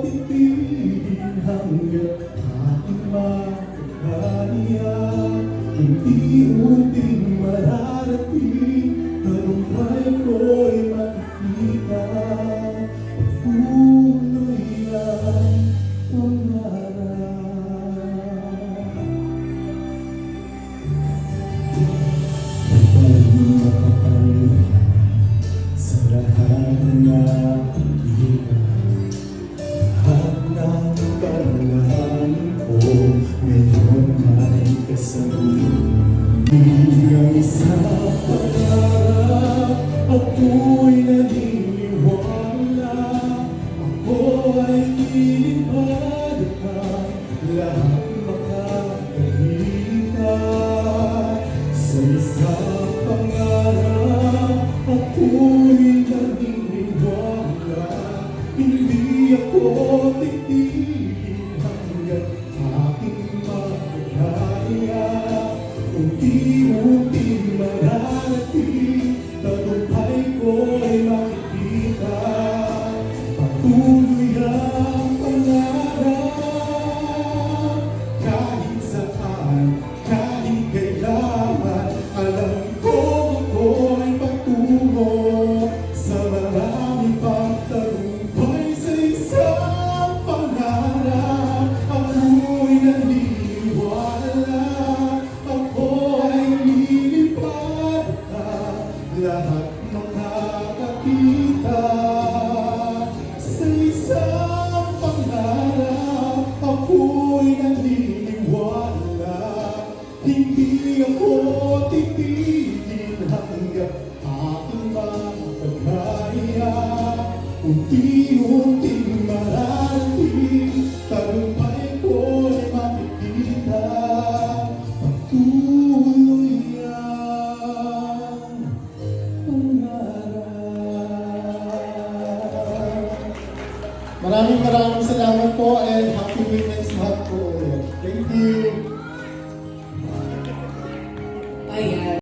titigil hanggang aking makakaya. Unti-unting mararating, tagumpay ko'y makikita. Pagpuloy ang pangarap. Pagmamahal sa lahat ng nakikita, lahat ng panalangin ko ngayon ay kasagutan. Hanggang sa pangarap ako'y naniniwala, ako ay lilipad at lahat makakita. Sa isang pangarap ako'y naniniwala, hindi ako titigil hanggang aking makakaya. Unti-unting mararating, tagumpay ko'y makikita. Patuloy ang pangarap, kahit saan, kahit kailan. Alam ko ako'y patungo sa maraming pagtagumpay. Sa isang pangarap ako'y naniniwala, ako ay lilipad at lahat makakakita. Sa isang pangarap ako'y naniniwala, hindi ako titigil hanggang aking makakaya. Unti-unting mararating, tagumpay ko'y makikita. Patuloy ang pangarap. Maraming salamat